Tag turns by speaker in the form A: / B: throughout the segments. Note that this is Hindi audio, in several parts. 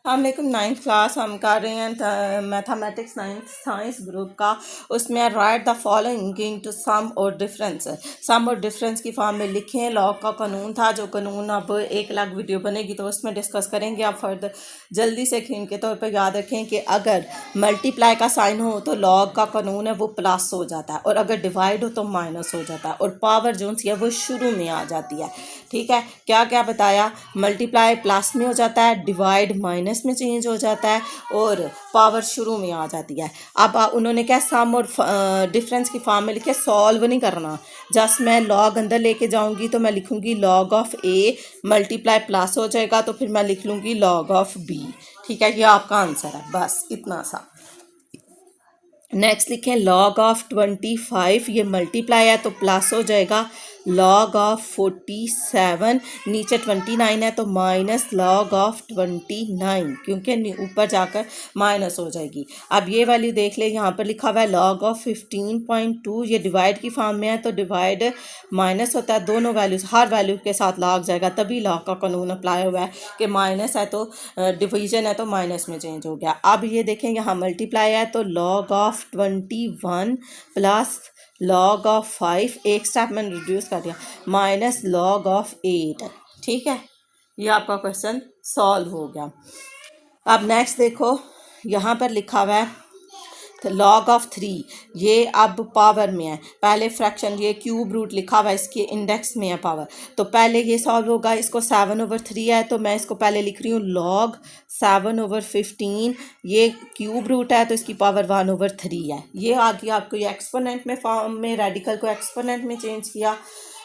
A: वालेकुम। 9th क्लास हम कर रहे हैं मैथमेटिक्स 9th साइंस ग्रुप का। उसमें right the following into some और डिफरेंस। सम और डिफरेंस की फॉर्म में लिखें। लॉग का कानून था, जो कानून अब एक अलग वीडियो बनेगी तो उसमें डिस्कस करेंगे। आप फर्दर जल्दी से खींच के तौर पर याद रखें कि अगर मल्टीप्लाई का साइन हो तो लॉग का कानून है वो प्लस हो जाता है, और अगर डिवाइड हो तो माइनस हो जाता है, और पावर जो सी है वो शुरू में आ जाती है। ठीक है, क्या क्या बताया? मल्टीप्लाई प्लस में हो जाता है, डिवाइड माइनस में चेंज हो जाता है, और पावर शुरू में आ जाती है। अब उन्होंने क्या सम और डिफरेंस की फॉर्म में लिखे, सॉल्व नहीं करना। जस्ट मैं लॉग अंदर लेके जाऊंगी तो मैं लिखूंगी log of A, multiply plus हो जाएगा तो फिर मैं लिख लूँगी लॉग ऑफ बी। ठीक है, ये आपका आंसर है, बस इतना सा। नेक्स्ट लिखें लॉग ऑफ 25, ये मल्टीप्लाई है तो प्लस हो जाएगा लॉग ऑफ 47, नीचे 29 है तो माइनस लॉग ऑफ 29, क्योंकि ऊपर जाकर माइनस हो जाएगी। अब ये वैल्यू देख ले, यहाँ पर लिखा हुआ है लॉग ऑफ 15.2, ये डिवाइड की फॉर्म में है तो डिवाइड माइनस होता है, दोनों वैल्यूज हर वैल्यू के साथ लॉग जाएगा, तभी लॉग का कानून अप्लाई हुआ है कि माइनस है तो डिवीजन है तो माइनस में चेंज हो गया। अब ये देखें यहाँ मल्टीप्लाई है तो log of 21 plus log of 5, एक स्टेप मैंने रिड्यूस कर दिया, माइनस लॉग ऑफ 8। ठीक है, ये आपका क्वेश्चन सॉल्व हो गया। अब नेक्स्ट देखो, यहाँ पर लिखा हुआ है तो लॉग ऑफ 3, ये अब पावर में है, पहले फ्रैक्शन ये क्यूब रूट लिखा हुआ है, इसके इंडेक्स में है पावर, तो पहले ये सॉल्व होगा। इसको 7/3 है तो मैं इसको पहले लिख रही हूँ लॉग 7/15, ये क्यूब रूट है तो इसकी पावर 1/3 है। ये आ गया आपको ये एक्सपोनेंट में फॉर्म में, रेडिकल को एक्सपोनेंट में चेंज किया।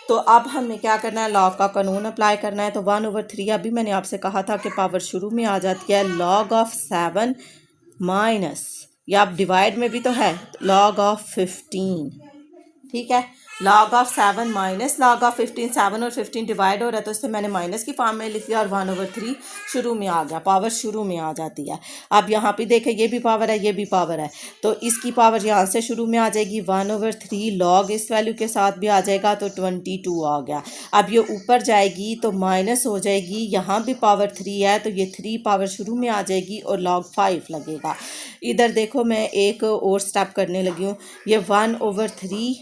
A: तो अब हमें क्या करना है, लॉग का कानून अप्लाई करना है। तो 1/3, अभी मैंने आपसे कहा था कि पावर शुरू में आ जाती है, लॉग ऑफ 7 माइनस, या आप डिवाइड में भी तो है, लॉग ऑफ 15। ठीक है, log of 7 minus log of 15, 7 और 15 डिवाइड हो रहा है तो इससे मैंने माइनस की फॉर्म में लिख दिया, और 1/3 शुरू में आ गया, पावर शुरू में आ जाती है। अब यहाँ पे देखें ये भी पावर है, ये भी पावर है, तो इसकी पावर यहाँ से शुरू में आ जाएगी 1/3, लॉग इस वैल्यू के साथ भी आ जाएगा तो 22 आ गया। अब ये ऊपर जाएगी तो माइनस हो जाएगी, यहाँ भी पावर 3 है तो ये 3 पावर शुरू में आ जाएगी और लॉग 5 लगेगा। इधर देखो मैं एक और स्टेप करने लगी हूँ, ये 1/3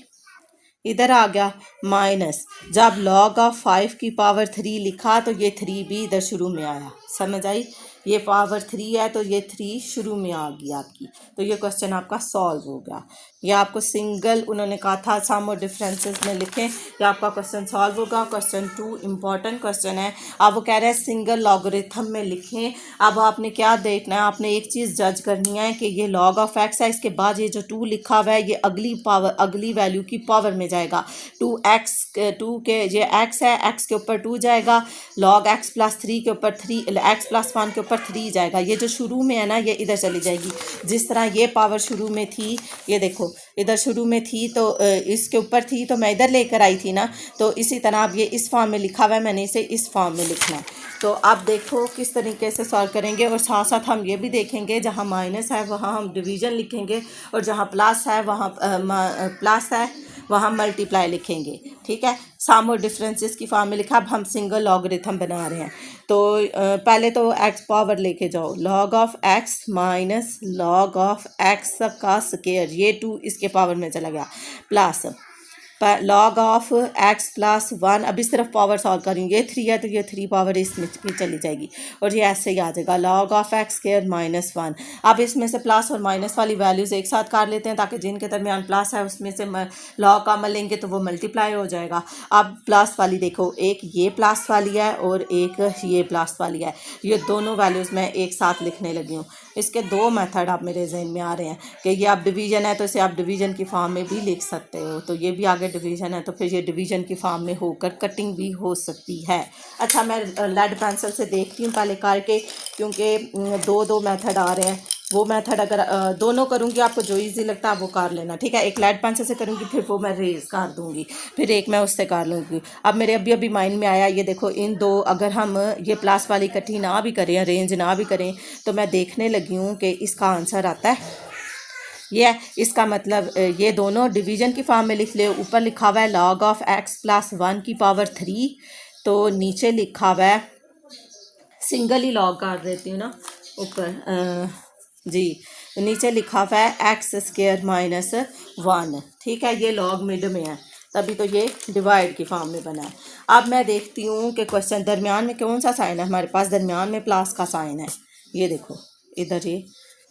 A: इधर आ गया, माइनस जब लॉग ऑफ 5 की पावर 3 लिखा तो ये 3 भी इधर शुरू में आया, समझ आई? ये पावर 3 है तो ये 3 शुरू में आ गई आपकी, तो ये क्वेश्चन आपका सॉल्व हो गया। ये आपको सिंगल उन्होंने कहा था सम और डिफरेंसेस में लिखें, ये आपका क्वेश्चन सॉल्व होगा। क्वेश्चन 2 इम्पॉर्टेंट क्वेश्चन है। अब वो कह रहे हैं सिंगल लॉगरिथम में लिखें। अब आपने क्या देखना है, आपने एक चीज़ जज करनी है कि ये लॉग ऑफ एक्स है, इसके बाद ये जो 2 लिखा हुआ है ये अगली पावर, अगली वैल्यू की पावर में जाएगा। 2 के ये एक्स है, एक्स के ऊपर 2 जाएगा, लॉग एक्स प्लस 3 के ऊपर 3, एक्स प्लस 1 के ऊपर 3 जाएगा। ये जो शुरू में है ना ये इधर चली जाएगी, जिस तरह ये पावर शुरू में थी, ये देखो इधर शुरू में थी तो इसके ऊपर थी तो मैं इधर लेकर आई थी ना, तो इसी तरह अब ये इस फॉर्म में लिखा हुआ है, मैंने इसे इस फॉर्म में लिखना है। तो अब देखो किस तरीके से सॉल्व करेंगे, और साथ साथ हम ये भी देखेंगे जहाँ माइनस है वहाँ हम डिवीज़न लिखेंगे, और जहाँ प्लस है वहाँ मल्टीप्लाई लिखेंगे। ठीक है, सम और डिफरेंसेस की फॉर्म में लिखा। अब हम सिंगल लॉगरिथम बना रहे हैं, तो पहले तो एक्स पावर लेके जाओ, log of x minus log of x का स्क्वायर, ये 2 इसके पावर में चला गया, plus log of x plus 1, अभी सिर्फ पावर सॉल्व करेंगे, ये 3 है तो ये 3 पावर इसमें चली जाएगी, और ये ऐसे ही आ जाएगा log of x square minus 1। अब इसमें से प्लस और माइनस वाली वैल्यूज़ एक साथ कर लेते हैं ताकि जिनके दरमियान प्लस है उसमें से लॉग का लेंगे तो वो मल्टीप्लाई हो जाएगा। अब प्लस वाली देखो, एक ये प्लस वाली है और एक ये प्लस वाली है, ये दोनों वैल्यूज़ मैं एक साथ लिखने लगी हूँ। इसके 2 मेथड आप मेरे जहन में आ रहे हैं कि ये आप डिवीज़न है तो इसे आप डिवीज़न की फॉर्म में भी लिख सकते हो, तो ये भी आगे डिवीज़न है तो फिर ये डिवीज़न की फॉर्म में होकर कटिंग भी हो सकती है। अच्छा, मैं लेड पेंसिल से देखती हूँ पहले करके, क्योंकि 2 मेथड आ रहे हैं, वो मेथड अगर दोनों करूँगी आपको जो इजी लगता है वो कर लेना। ठीक है, एक लेड पेंसिल से करूँगी फिर वो मैं रेज कर दूँगी, फिर एक मैं उससे कर लूँगी। अब मेरे अभी माइंड में आया, ये देखो इन 2 अगर हम ये प्लस वाली इकट्ठी ना भी करें, अरेंज ना भी करें, तो मैं देखने लगी हूँ कि इसका आंसर आता है ये, इसका मतलब ये दोनों डिवीज़न की फॉर्म में लिख ले। ऊपर लिखा हुआ है लॉग ऑफ एक्स प्लस 1 की पावर 3, तो नीचे लिखा हुआ है, सिंगल ही लॉग कर देती हूँ ना, ऊपर जी नीचे लिखा हुआ है एक्स स्क्वायर माइनस 1, ठीक है, ये लॉग मिड में है तभी तो ये डिवाइड की फॉर्म में बना है। अब मैं देखती हूँ कि क्वेश्चन दरमियान में कौन सा साइन है हमारे पास, दरमियान में प्लस का साइन है, ये देखो इधर ये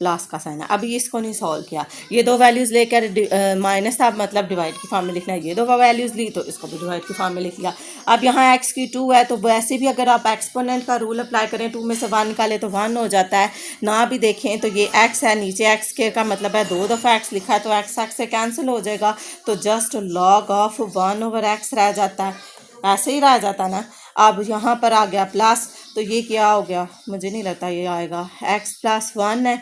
A: प्लस का साइन है। अभी इसको नहीं सॉल्व किया, ये दो वैल्यूज़ लेकर माइनस था मतलब डिवाइड की फॉर्म में लिखना है, ये दो वैल्यूज़ ली तो इसको भी डिवाइड की फॉर्म में लिख लिया। अब यहाँ एक्स की 2 है तो वैसे भी अगर आप एक्सपोनेंट का रूल अप्लाई करें 2 में से 1 निकालें तो 1 हो जाता है, ना भी देखें तो ये एक्स है, नीचे एक्स के का मतलब है 2 दफ़ा एक्स लिखा है तो एक्स एक्स से कैंसिल हो जाएगा, तो जस्ट लॉग ऑफ 1/x रह जाता है, ऐसे ही रह जाता ना। अब यहाँ पर आ गया प्लस, तो ये क्या हो गया, मुझे नहीं लगता ये आएगा, x + 1 है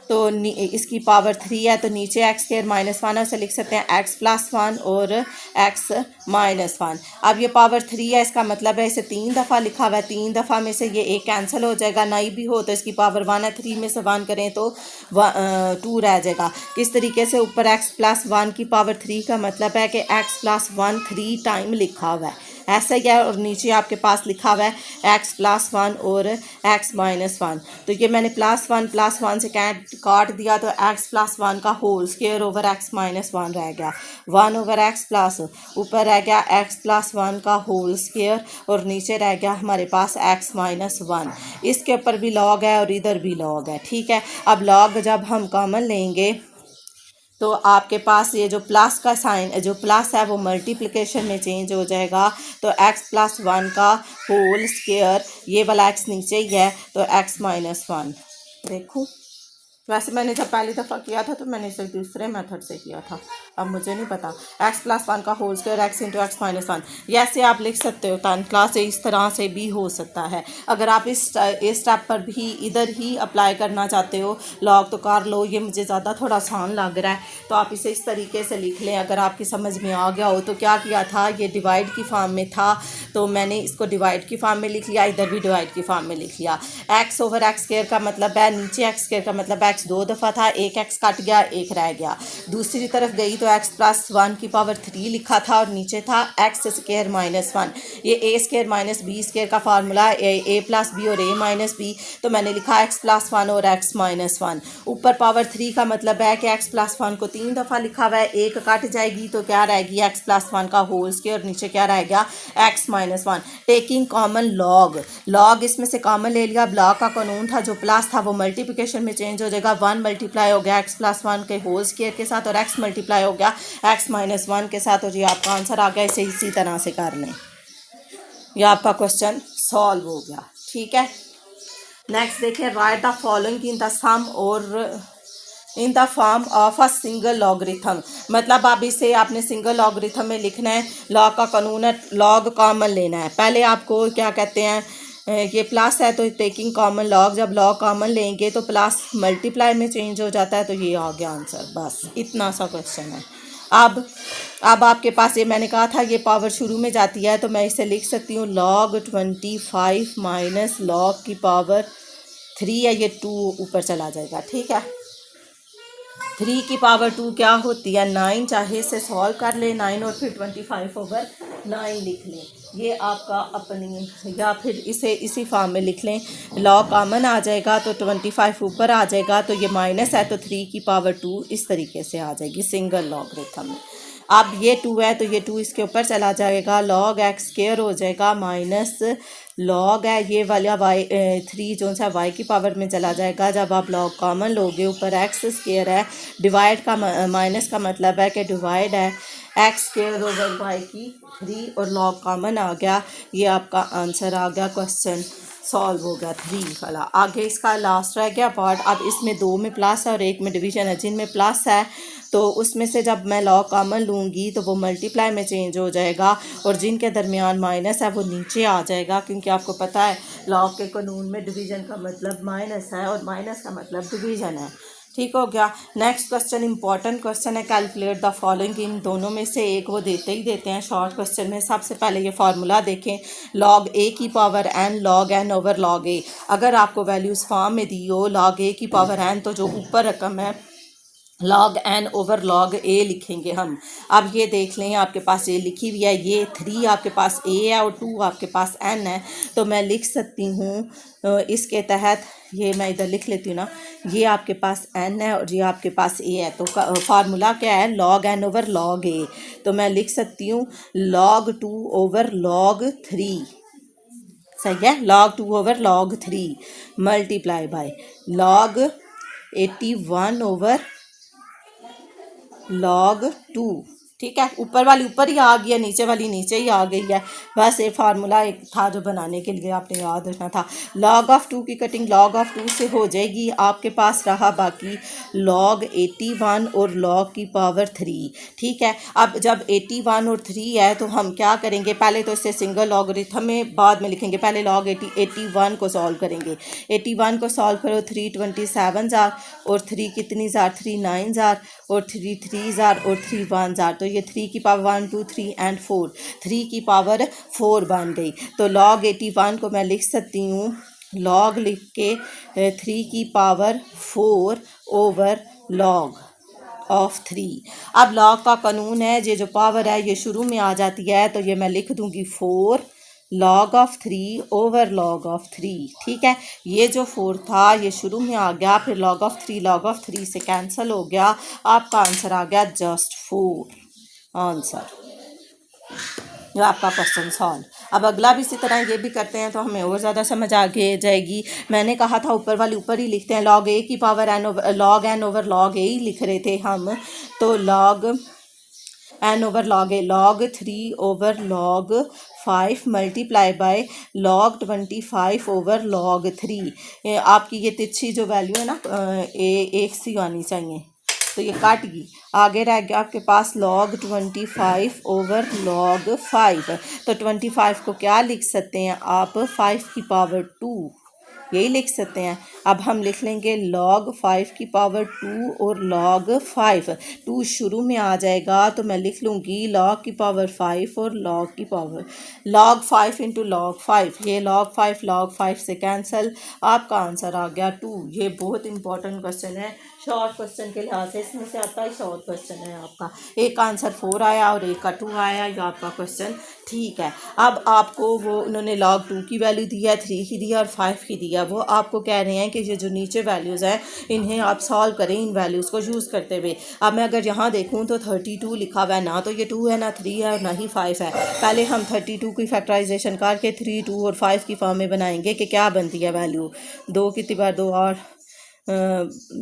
A: तो इसकी पावर 3 है तो नीचे एक्स स्क्वायर माइनस 1 है, उसे लिख सकते हैं x + 1 और x - 1। अब ये पावर 3 है, इसका मतलब है इसे 3 दफ़ा लिखा हुआ है, 3 दफ़ा में से ये एक कैंसिल हो जाएगा, नहीं भी हो तो इसकी पावर 1 है, 3 में से 1 करें तो 2 रह जाएगा। किस तरीके से, ऊपर x + 1 की पावर 3 का मतलब है कि x + 1 3 टाइम लिखा हुआ है, ऐसा ही है, और नीचे आपके पास लिखा हुआ है x + 1 और x - 1, तो ये मैंने +1 से काट दिया तो x + 1 का होल स्क्वायर ओवर x - 1 रह गया, 1/x प्लस ऊपर रह गया x + 1 का होल स्क्वायर और नीचे रह गया हमारे पास x - 1। इसके ऊपर भी लॉग है और इधर भी लॉग है, ठीक है। अब लॉग जब हम कॉमन लेंगे तो आपके पास ये जो प्लस का साइन, जो प्लस है वो मल्टीप्लिकेशन में चेंज हो जाएगा, तो x + 1 का होल स्क्वायर, ये वाला x नीचे ही है तो x - 1। देखो वैसे मैंने जब पहली दफ़ा किया था तो मैंने इसे दूसरे मेथड से किया था, अब मुझे नहीं पता। x + 1 का होल स्क्वायर x × x - 1, ये ऐसे आप लिख सकते हो 10th क्लास से, इस तरह से भी हो सकता है। अगर आप इस स्टेप पर भी इधर ही अप्लाई करना चाहते हो लॉग तो कर लो, ये मुझे ज़्यादा थोड़ा आसान लग रहा है तो आप इसे इस तरीके से लिख लें। अगर आपकी समझ में आ गया हो तो क्या किया था, ये डिवाइड की फॉर्म में था तो मैंने इसको डिवाइड की फॉर्म में लिख लिया, इधर भी डिवाइड की फॉर्म में लिख लिया। x/x² का मतलब है, नीचे x² का मतलब x 2 दफ़ा था, एक x कट गया, एक रह गया। दूसरी तरफ गई तो x + 1 की पावर 3 लिखा था और नीचे था x² - 1, ये a² - b² का फार्मूला a + b और a - b, तो मैंने लिखा x + 1 और x - 1। ऊपर पावर 3 का मतलब है कि x + 1 को 3 दफ़ा लिखा हुआ है, एक कट जाएगी तो क्या रहेगी x + 1 का होल स्क्वायर और नीचे क्या रहेगा x - 1। टेकिंग कॉमन लॉग इसमें से कॉमन ले लिया। अब लॉग का कानून था, जो प्लस था वो मल्टीप्लिकेशन में चेंज हो जाएगा, 1 मल्टीप्लाई हो गया x + 1 के होल स्क्वायर के साथ और x मल्टीप्लाई हो गया x - 1 के साथ, और ये आपका आंसर आ गया। इसे इसी तरह से कर लें, यह आपका क्वेश्चन सॉल्व हो गया, ठीक है। नेक्स्ट देखिए, write the following in the sum और in the form of a single logarithm, मतलब अब इसे आपने सिंगल लॉगरिथम में लिखना है। लॉग का कानून है, लॉग कॉमन लेना है। पहले आपको क्या कहते हैं, ये प्लस है तो टेकिंग कॉमन लॉग, जब लॉग कॉमन लेंगे तो प्लस मल्टीप्लाई में चेंज हो जाता है, तो ये आ गया आंसर, बस इतना सा क्वेश्चन है। अब आपके पास ये मैंने कहा था ये पावर शुरू में जाती है तो मैं इसे लिख सकती हूँ log 25 माइनस log की पावर 3 है, ये 2 ऊपर चला जाएगा, ठीक है। 3 की पावर 2 क्या होती है 9, चाहे इसे सॉल्व कर ले 9 और फिर 25/9 लिख लें, ये आपका अपनी, या फिर इसे इसी फॉर्म में लिख लें, लॉग कॉमन आ जाएगा तो 25 ऊपर आ जाएगा, तो ये माइनस है तो 3 की पावर 2 इस तरीके से आ जाएगी सिंगल लॉगरिथम में। अब ये 2 है तो ये 2 इसके ऊपर चला जाएगा, log x² हो जाएगा माइनस लॉग है ये वाला y 3 जो सा y की पावर में चला जाएगा। जब आप लॉग कॉमन लोगे ऊपर x² है, डिवाइड का माइनस का मतलब है कि डिवाइड है x² ओवर y की 3 और लॉग कॉमन आ गया, ये आपका आंसर आ गया, क्वेश्चन सॉल्व हो गया 3 वाला। आगे इसका लास्ट रह गया पार्ट। अब इसमें 2 में प्लस है और 1 में डिवीजन है, जिनमें प्लस है तो उसमें से जब मैं लॉग कॉमन लूँगी तो वो मल्टीप्लाई में चेंज हो जाएगा, और जिनके दरमियान माइनस है वो नीचे आ जाएगा, क्योंकि आपको पता है लॉग के कानून में डिवीजन का मतलब माइनस है और माइनस का मतलब डिवीजन है, ठीक हो गया। नेक्स्ट क्वेश्चन इंपॉर्टेंट क्वेश्चन है, कैलकुलेट द फॉलोइंग, इन दोनों में से एक वो देते ही देते हैं शॉर्ट क्वेश्चन में। सबसे पहले ये फार्मूला देखें, log a की power n log n over log a। अगर आपको वैल्यूज़ फॉर्म में दी हो log a की पावर n, तो जो ऊपर रकम है log n over log a लिखेंगे हम। अब ये देख लें आपके पास ये लिखी हुई है, ये 3 आपके पास a है और 2 आपके पास n है, तो मैं लिख सकती हूँ इसके तहत, ये मैं इधर लिख लेती हूँ ना, ये आपके पास n है और ये आपके पास a है, तो फार्मूला क्या है, log n over log a। तो मैं लिख सकती हूँ log 2 ओवर log 3, सही है, log 2 over log 3 multiply by log 81 over log 2। ठीक है, ऊपर वाली ऊपर ही आ गई है, नीचे वाली नीचे ही आ गई है। बस ये फार्मूला एक था जो बनाने के लिए आपने याद रखना था। log ऑफ 2 की कटिंग log ऑफ 2 से हो जाएगी। आपके पास रहा बाकी log 81 और log की पावर 3। ठीक है, अब जब 81 और 3 है तो हम क्या करेंगे, पहले तो इससे सिंगल लॉगरिथम में बाद में लिखेंगे, पहले log 81 को सॉल्व करेंगे। 81 को सॉल्व करो, 3 27 जार और 3 कितनी जार, 3 9 जार और 3 3 जार और 3 1 जार, तो ये 3 की पावर 1 2 3 एंड 4, 3 की पावर 4 बन गई। तो log 81 को मैं लिख सकती हूँ, log लिख के 3 की पावर 4 ओवर log ऑफ 3। अब log का कानून है, ये जो पावर है ये शुरू में आ जाती है, तो ये मैं लिख दूंगी 4 log of 3 over log of 3। ठीक है, ये जो 4 था ये शुरू में आ गया, फिर log ऑफ 3 से कैंसिल हो गया, आपका आंसर आ गया जस्ट 4 आंसर। जो आपका क्वेश्चन सॉल्व। अब अगला भी इसी तरह ये भी करते हैं तो हमें और ज़्यादा समझ आगे जाएगी। मैंने कहा था ऊपर वाली ऊपर ही लिखते हैं, log a की power n over log a ही लिख रहे थे हम, तो log n over log a, log 3 over log 5 multiply by log 25 over log 3। आपकी ये तिरछी जो वैल्यू है ना, एक सी आनी चाहिए, तो ये काट गई, आगे रह गया आपके पास log 25 ओवर log 5। तो 25 को क्या लिख सकते हैं आप, 5 की पावर 2, यही लिख सकते हैं। अब हम लिख लेंगे log 5 की पावर 2 और log 5, 2 शुरू में आ जाएगा तो मैं लिख लूँगी log की पावर 5 और log की पावर log 5 इंटू log 5, ये log 5 से कैंसिल, आपका आंसर आ गया 2। ये बहुत इंपॉर्टेंट क्वेश्चन है, शॉर्ट क्वेश्चन के लिहाज से इसमें से आता है, शॉर्ट क्वेश्चन है आपका। एक आंसर 4 आया और एक का 2 आया, ये आपका क्वेश्चन ठीक है। अब आपको वो उन्होंने log 2 की वैल्यू दी है, 3 की दी है और 5 की दी है, वो आपको कह रहे हैं कि ये जो नीचे वैल्यूज़ हैं इन्हें आप सॉल्व करें इन वैल्यूज़ को यूज़ करते हुए। अब मैं अगर यहाँ देखूँ तो 32 लिखा हुआ है, ना तो ये 2 है, ना 3 है और ना ही 5 है। पहले हम 32 की फैक्टराइजेशन करके 3 2 और 5 की फॉर्म में बनाएंगे कि क्या बनती है वैल्यू। 2 कितनी बार 2 8,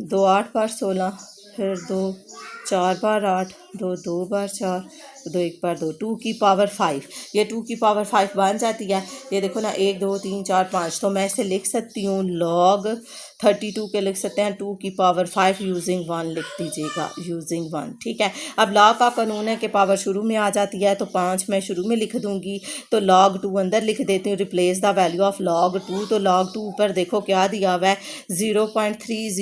A: 2 8 बार 16, फिर 2 4 बार 8, 2 2 बार 4, 2 1 बार 2, 2 की पावर 5, ये 2 की पावर 5 बन जाती है। ये देखो ना 1 2 3 4 5, तो मैं इसे लिख सकती हूँ log 32 के लिख सकते हैं 2 की पावर 5 यूजिंग 1 लिख दीजिएगा, यूजिंग 1। ठीक है, अब log का कानून है कि पावर शुरू में आ जाती है, तो 5 मैं शुरू में लिख दूंगी, तो log 2 अंदर लिख देती हूँ, replace the value of log 2। तो log 2 ऊपर देखो क्या दिया हुआ है, 0.3010,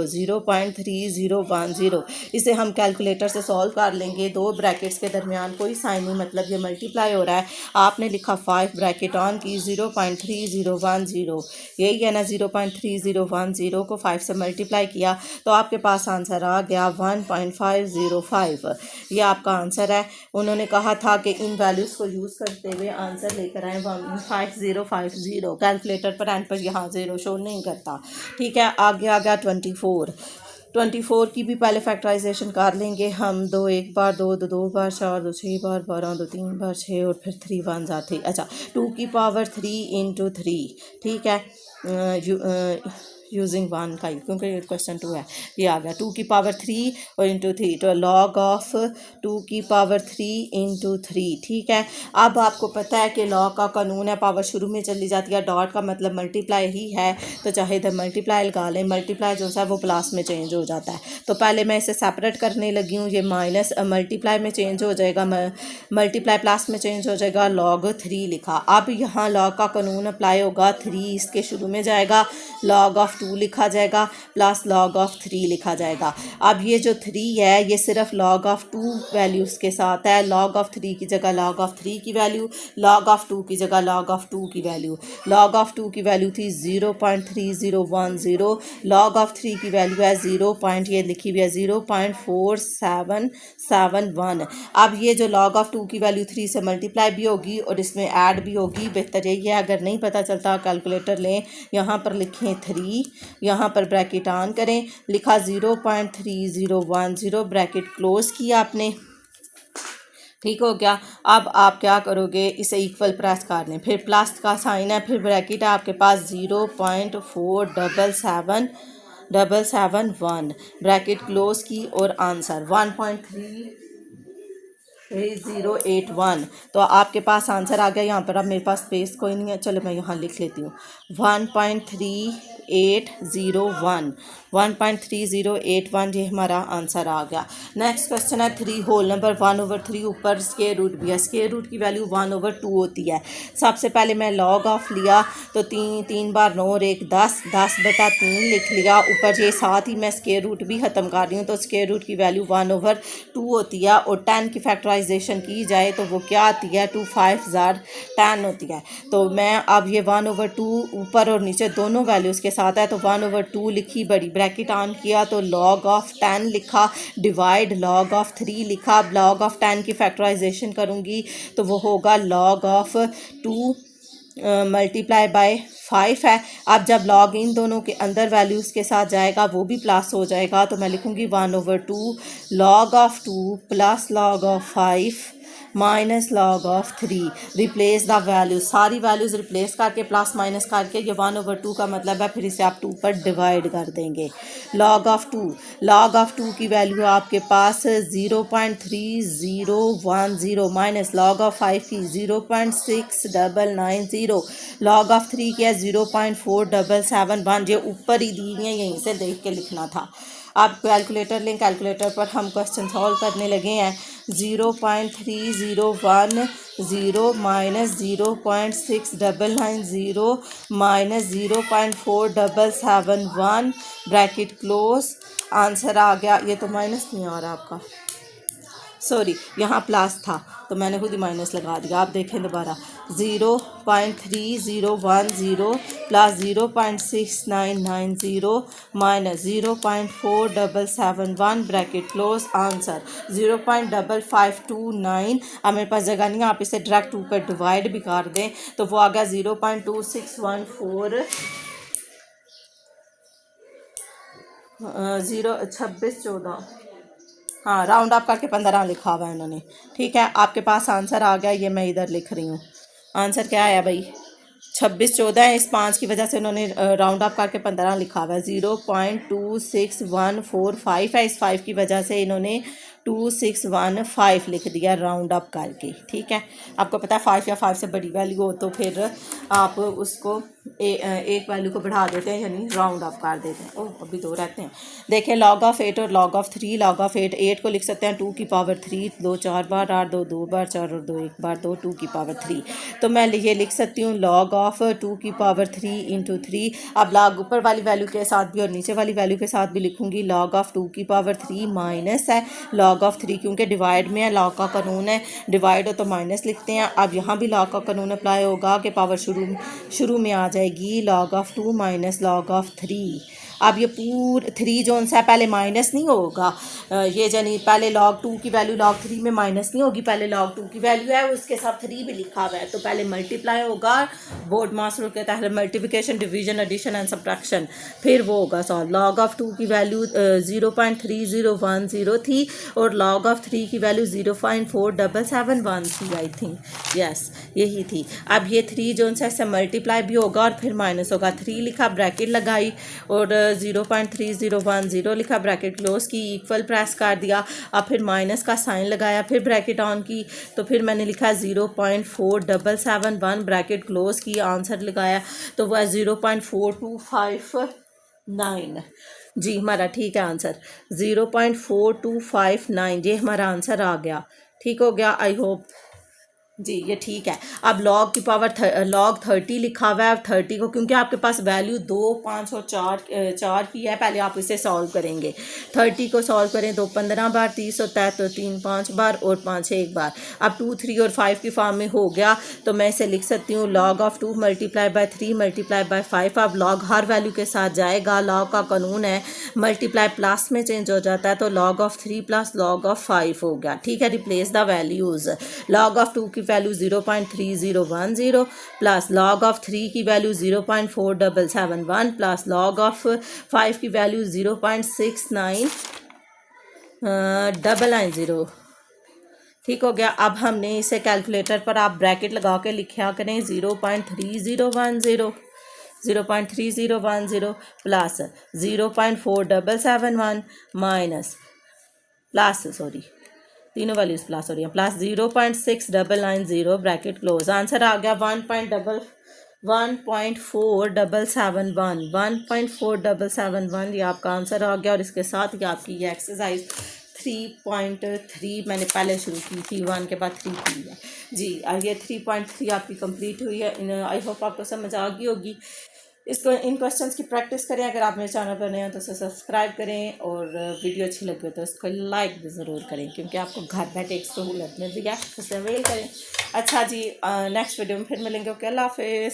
A: 0.3010। इसे हम कैलकुलेटर से सॉल्व कर लेंगे, दो ब्रैकेट्स के दरमियान कोई साइन नहीं, मतलब ये मल्टीप्लाई हो रहा है। आपने लिखा 5 ब्रैकेट ऑन की, 0.3010, यही है ना, 0.3010 को 5 से मल्टीप्लाई किया तो आपके पास आंसर आ गया 1.505। ये आपका आंसर है। उन्होंने कहा था कि इन वैल्यूज़ को यूज़ करते हुए आंसर लेकर आए 15050। कैलकुलेटर पर एंड पर यहाँ 0 शो नहीं करता। ठीक है, आगे आ गया 24 की भी पहले फैक्टराइजेशन कर लेंगे हम। 2 1 बार 2, 2 2 बार 4, 2 6 बार 12, 2 3 बार 6 और फिर 3 1 ज़ा 3। अच्छा, 2 की पावर 3 इंटू 3। ठीक है, यूजिंग 1 का, क्योंकि क्वेश्चन 2 है, ये आ गया 2 की पावर 3 और इंटू 3, तो log ऑफ 2 की पावर 3 इंटू 3। ठीक है, अब आपको पता है कि log का कानून है, पावर शुरू में चली जाती है, डॉट का मतलब मल्टीप्लाई ही है, तो चाहे इधर मल्टीप्लाई लगा लें, मल्टीप्लाई जो है वो प्लस में चेंज हो जाता है। तो पहले मैं इसे सेपरेट करने लगी हूँ, ये माइनस मल्टीप्लाई में चेंज हो जाएगा, मल्टीप्लाई प्लस में चेंज हो जाएगा, log 3 लिखा। अब यहाँ log का कानून अप्लाई होगा, 3 इसके शुरू में जाएगा, log ऑफ 2 लिखा जाएगा प्लस log of 3 लिखा जाएगा। अब ये जो 3 है ये सिर्फ log of 2 वैल्यूज़ के साथ है। log of 3 की जगह log of 3 की वैल्यू, log of 2 की जगह log of 2 की वैल्यू। log of 2 की वैल्यू थी 0.3010, log of 3 की वैल्यू है 0. ये लिखी हुई है 0.4771। अब ये जो log of 2 की वैल्यू 3 से मल्टीप्लाई भी होगी और इसमें ऐड भी होगी। बेहतर यही है अगर नहीं पता चलता कैलकुलेटर लें, यहाँ पर लिखें 3, यहाँ पर ब्रैकेट ऑन करें, लिखा 0.3010, ब्रैकेट क्लोज किया आपने, ठीक हो गया। अब आप क्या करोगे, इसे इक्वल प्रेस कर लें, फिर प्लस का साइन है, फिर ब्रैकेट है आपके पास 0.4771, ब्रैकेट क्लोज की और आंसर 1.3081। तो आपके पास आंसर आ गया। यहाँ पर अब मेरे पास स्पेस कोई नहीं है, चलो मैं यहाँ लिख लेती हूँ 1.3801, 1.3081 ये हमारा आंसर आ गया। नेक्स्ट क्वेश्चन है 3 होल नंबर 1/3 ऊपर स्क्वायर रूट भी है। स्क्वायर रूट की वैल्यू 1/2 होती है। सबसे पहले मैं लॉग ऑफ लिया तो 3 बार 9 और 1 10, 10/3 लिख लिया। ऊपर ये साथ ही मैं स्क्वायर रूट भी ख़त्म कर रही हूँ, तो स्क्वायर रूट की वैल्यू 1/2 होती है। और 10 की फैक्टराइजेशन की जाए तो वो क्या आती है, 2 5 10 होती है। तो मैं अब ये 1/2 ऊपर और नीचे दोनों वैल्यूज़ के साथ है, तो 1/2 लिखी, बड़ी ब्रैकेट ऑन किया तो log of 10 लिखा, डिवाइड log of 3 लिखा। अब log of 10 की फैक्टराइजेशन करूँगी तो वो होगा log of 2 मल्टीप्लाई बाय 5 है। अब जब log इन दोनों के अंदर वैल्यूज़ के साथ जाएगा वो भी प्लस हो जाएगा, तो मैं लिखूँगी 1/2 log of 2 plus log of 5 minus log of 3। Replace the values, सारी वैल्यूज़ रिप्लेस करके प्लस माइनस करके ये 1/2 का मतलब है, फिर इसे आप 2 पर डिवाइड कर देंगे। log of 2 की वैल्यू आपके पास 0.3010 माइनस log of 5 की 0.6990, log of 3 की है 0.4771। ये ऊपर ही दी है, यहीं से देख के लिखना था। आप कैलकुलेटर लें, कैलकुलेटर पर हम क्वेश्चन सॉल्व करने लगे हैं। 0.3010 minus 0.6990 minus 0.4771, bracket close, answer आ गया। ये तो माइनस नहीं आ रहा आपका, सॉरी यहाँ प्लस था तो मैंने खुद ही माइनस लगा दिया। आप देखें दोबारा, 0.3010 plus 0.6990 minus 0.4771, bracket close, answer 0.5529। अब मेरे पास जगह नहीं है, आप इसे डायरेक्ट 2 पर डिवाइड भी कर दें तो वो आ गया 0.2614 2614, हाँ राउंड अप करके 15 लिखा हुआ है इन्होंने। ठीक है, आपके पास आंसर आ गया, ये मैं इधर लिख रही हूँ। आंसर क्या आया भाई, 2614 है। इस 5 की वजह से उन्होंने राउंड अप करके 15 लिखा हुआ है। 0.26145 है, इस 5 की वजह से इन्होंने 2615 लिख दिया राउंड अप करके। ठीक है, आपको पता है 5 या 5 से बड़ी वैल्यू हो तो फिर आप उसको एक वैल्यू को बढ़ा देते हैं, यानी राउंड अप कर देते हैं। ओह अभी 2 रहते हैं। देखिए log of 8 और log of 3, log of 8 को लिख सकते हैं 2 की पावर 3, 2 4 बार 8, 2 2 बार 4 और 2 1 बार 2, 2 की पावर 3। तो मैं ये लिख सकती हूँ log of 2 की पावर 3 इंटू 3। अब log ऊपर वाली वैल्यू के साथ भी और नीचे वाली वैल्यू के साथ भी लिखूँगी log of 2 की पावर 3 माइनस है log of 3, क्योंकि डिवाइड में है, log का कानून है, डिवाइड हो तो माइनस लिखते हैं। अब यहाँ भी log का कानून अप्लाई होगा कि पावर शुरू में आ जाएगी log of 2 minus log of 3। अब ये पूरा 3 जोन सा पहले माइनस नहीं होगा, ये जानी पहले log 2 की वैल्यू log 3 में माइनस नहीं होगी, पहले log 2 की वैल्यू है उसके साथ 3 भी लिखा हुआ है, तो पहले मल्टीप्लाई होगा बोर्ड मास रूल के तहत, multiplication division addition and subtraction, फिर वो होगा सॉल्व। log of 2 की वैल्यू 0.3010 थी और log of 3 की वैल्यू 0.4771 थी, आई थिंक, यस यही थी। अब ये 3 जोन सा इससे मल्टीप्लाई भी होगा और फिर माइनस होगा। 3 लिखा, ब्रैकेट लगाई और 0.3010 लिखा, ब्रैकेट क्लोज की, इक्वल प्रेस कर दिया। अब फिर माइनस का साइन लगाया, फिर ब्रैकेट ऑन की, तो फिर मैंने लिखा 0.4771, ब्रैकेट क्लोज की, आंसर लगाया तो वह 0.4259। जी हमारा ठीक है आंसर 0.4259, ये हमारा आंसर आ गया। ठीक हो गया, आई होप जी ये ठीक है। अब log की पावर log 30 लिखा हुआ है। अब 30 को, क्योंकि आपके पास वैल्यू 2, 5 और 4 की है, पहले आप इसे सॉल्व करेंगे। 30 को सॉल्व करें तो 15 बार, 30 होता है तो 3 5 बार और 5 1 बार। अब 2 3 और 5 की फॉर्म में हो गया, तो मैं इसे लिख सकती हूँ log of 2 multiply by 3 multiply by 5। अब log हर वैल्यू के साथ जाएगा। log का कानून है मल्टीप्लाई प्लस में चेंज हो जाता है, तो log of 3 plus log of 5 हो गया। ठीक है, replace the values. log of 2 की वैल्यू 0.3010 प्लस log ऑफ 3 की वैल्यू 0.4771 प्लस log ऑफ 5 की वैल्यू 0.6990। ठीक हो गया। अब हमने इसे कैलकुलेटर पर आप ब्रैकेट लगा के लिखा करें 0.3010 प्लस 0.4771 माइनस प्लस सॉरी तीनों वैल्यूज प्लस हो रही हैं, प्लस 0.6990 ब्रैकेट क्लोज। आंसर आ गया 1.4771 ये आपका आंसर आ गया। और इसके साथ ही आपकी ये एक्सरसाइज 3.3 मैंने पहले शुरू की थी, 1 के बाद 3 की है जी। ये 3.3 आपकी कंप्लीट हुई है। आई होप आपको समझ आ गई होगी। इसको इन क्वेश्चंस की प्रैक्टिस करें। अगर आप मेरे चैनल पर नए हैं तो उसे सब्सक्राइब करें, और वीडियो अच्छी लगे तो इसको लाइक भी ज़रूर करें, क्योंकि आपको घर बैठे एक सहूलत मिल रही है, उसे अवेल करें। अच्छा जी, नेक्स्ट वीडियो में फिर मिलेंगे। ओके, अल्लाह हाफिज़।